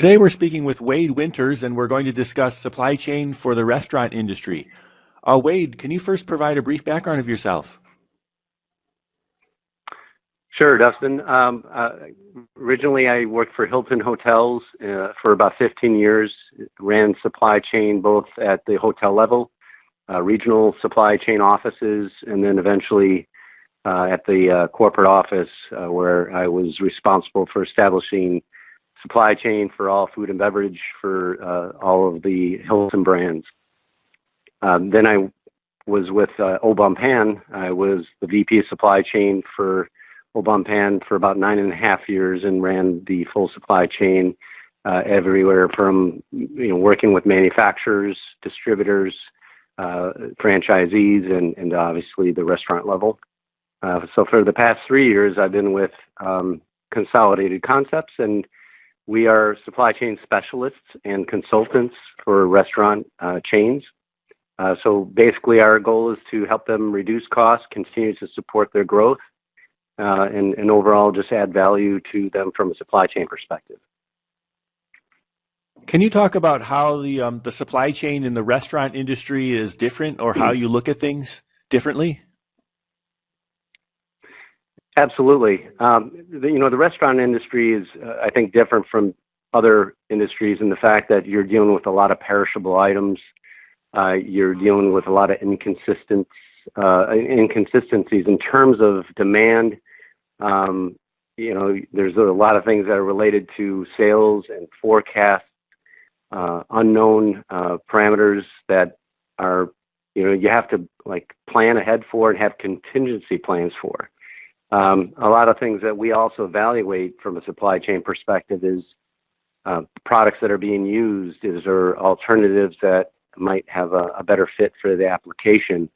Today we're speaking with Wade Winters, and we're going to discuss supply chain for the restaurant industry. Wade, can you first provide a brief background of yourself? Sure, Dustin. Originally, I worked for Hilton Hotels for about 15 years, ran supply chain both at the hotel level, regional supply chain offices, and then eventually at the corporate office where I was responsible for establishing supply chain for all food and beverage for all of the Hilton brands. Then I was with Pan. I was the VP of supply chain for Pan for about 9.5 years and ran the full supply chain everywhere from working with manufacturers, distributors, franchisees, and obviously the restaurant level. So for the past 3 years, I've been with Consolidated Concepts, and we are supply chain specialists and consultants for restaurant chains. So basically, our goal is to help them reduce costs, continue to support their growth, and overall just add value to them from a supply chain perspective. Can you talk about how the supply chain in the restaurant industry is different, or how you look at things differently? Absolutely. The restaurant industry is, I think, different from other industries in the fact that you're dealing with a lot of perishable items. You're dealing with a lot of inconsistencies in terms of demand. There's a lot of things that are related to sales and forecasts, unknown parameters that are, you have to plan ahead for and have contingency plans for. A lot of things that we also evaluate from a supply chain perspective is products that are being used. Is there alternatives that might have a better fit for the application?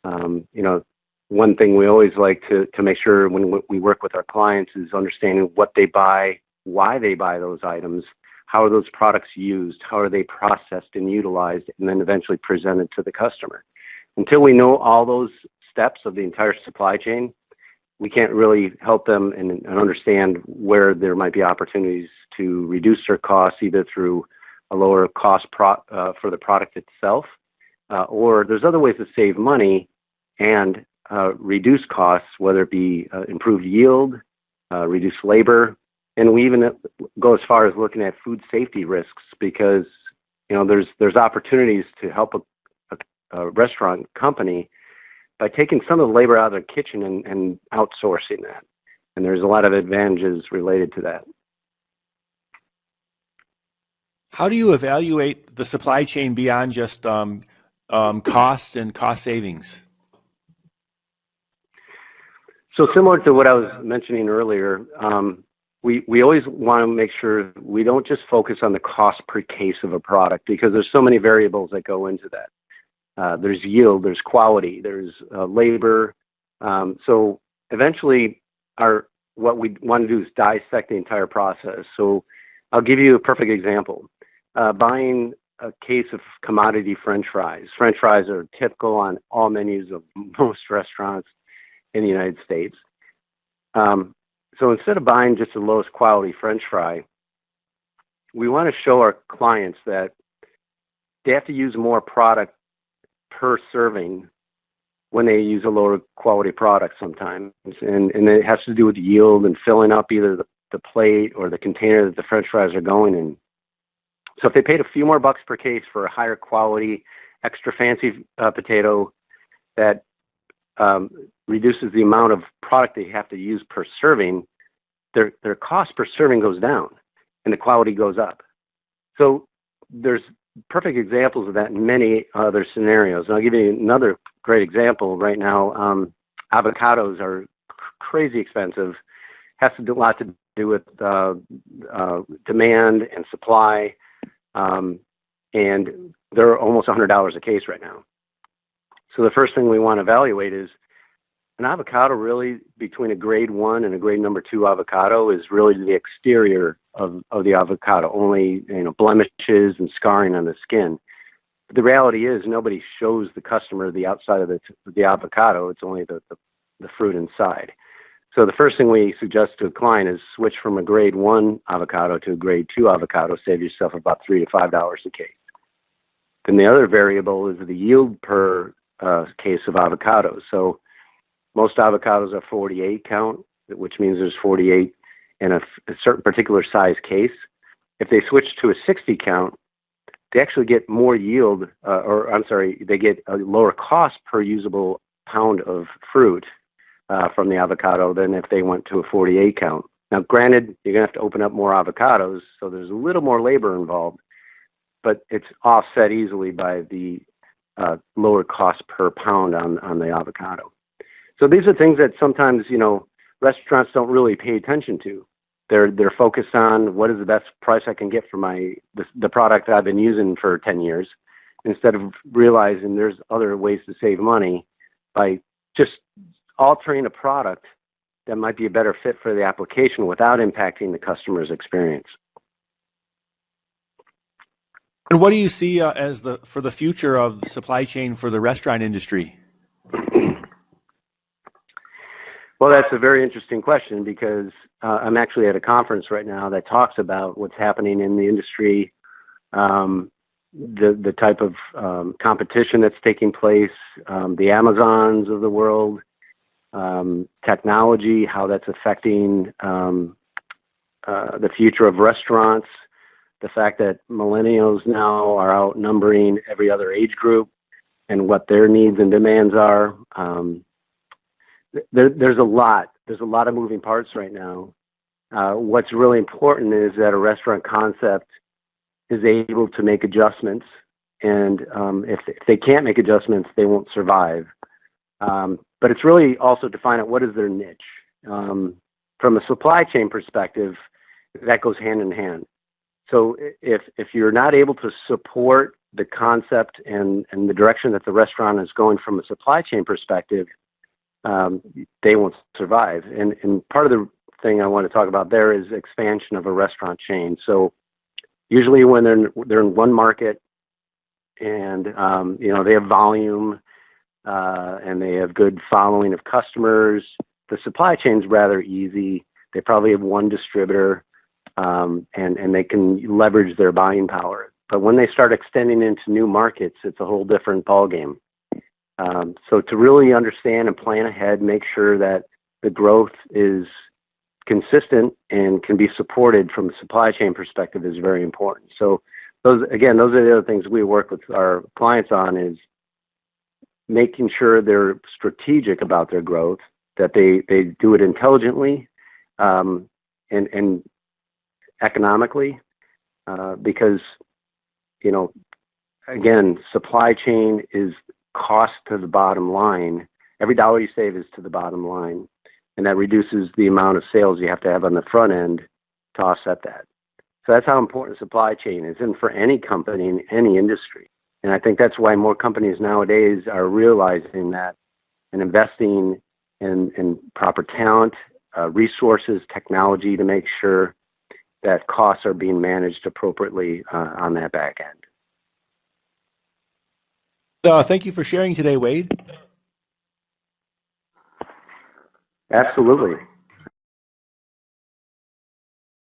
One thing we always like to make sure when we work with our clients is understanding what they buy, why they buy those items, how are those products used, how are they processed and utilized, and then eventually presented to the customer. Until we know all those steps of the entire supply chain, we can't really help them and understand where there might be opportunities to reduce their costs, either through a lower cost for the product itself, or there's other ways to save money and reduce costs, whether it be improved yield, reduce labor, and we even go as far as looking at food safety risks because there's opportunities to help a restaurant company by taking some of the labor out of their kitchen and outsourcing that. And there's a lot of advantages related to that. How do you evaluate the supply chain beyond just costs and cost savings? So similar to what I was mentioning earlier, we always want to make sure we don't just focus on the cost per case of a product because there's so many variables that go into that. There's yield, there's quality, there's labor. So eventually what we want to do is dissect the entire process. So I'll give you a perfect example. Buying a case of commodity French fries. French fries are typical on all menus of most restaurants in the United States. So instead of buying just the lowest quality French fry, we want to show our clients that they have to use more product per serving when they use a lower quality product sometimes. And it has to do with yield and filling up either the plate or the container that the French fries are going in. So if they paid a few more bucks per case for a higher quality, extra fancy potato that reduces the amount of product they have to use per serving, their cost per serving goes down and the quality goes up. So there's perfect examples of that in many other scenarios. And I'll give you another great example right now. Avocados are crazy expensive. Has to do a lot to do with demand and supply. And they're almost $100 a case right now. So the first thing we want to evaluate is an avocado really between a grade 1 and a grade number 2 avocado is really the exterior of the avocado, only blemishes and scarring on the skin. But the reality is nobody shows the customer the outside of the avocado. It's only the fruit inside. So the first thing we suggest to a client is switch from a grade 1 avocado to a grade 2 avocado. Save yourself about $3 to $5 a case. Then the other variable is the yield per case of avocados. So most avocados are 48 count, which means there's 48 in a certain particular size case. If they switch to a 60 count, they actually get more yield, they get a lower cost per usable pound of fruit from the avocado than if they went to a 48 count. Now, granted, you're going to have to open up more avocados, so there's a little more labor involved, but it's offset easily by the lower cost per pound on the avocado. So these are things that sometimes, restaurants don't really pay attention to. They're focused on what is the best price I can get for the product that I've been using for 10 years, instead of realizing there's other ways to save money by just altering a product that might be a better fit for the application without impacting the customer's experience. And what do you see for the future of the supply chain for the restaurant industry? Well, that's a very interesting question, because I'm actually at a conference right now that talks about what's happening in the industry, the type of competition that's taking place, the Amazons of the world, technology, how that's affecting the future of restaurants, the fact that millennials now are outnumbering every other age group, and what their needs and demands are. There's a lot of moving parts right now. What's really important is that a restaurant concept is able to make adjustments, and if they can't make adjustments, they won't survive. But it's really also to find out what is their niche. From a supply chain perspective, that goes hand in hand. So if you're not able to support the concept and the direction that the restaurant is going from a supply chain perspective, they won't survive. And part of the thing I want to talk about there is expansion of a restaurant chain. So usually when they're in one market and they have volume and they have good following of customers, the supply chain's rather easy. They probably have one distributor, and they can leverage their buying power. But when they start extending into new markets, it's a whole different ballgame. So to really understand and plan ahead, make sure that the growth is consistent and can be supported from a supply chain perspective is very important. So those are the other things we work with our clients on, is making sure they're strategic about their growth, that they do it intelligently and economically, because, again, supply chain is cost to the bottom line. Every dollar you save is to the bottom line, and that reduces the amount of sales you have to have on the front end to offset that. So that's how important supply chain is, and for any company in any industry. And I think that's why more companies nowadays are realizing that and investing in proper talent, resources, technology to make sure that costs are being managed appropriately on that back end. Thank you for sharing today, Wade. Absolutely.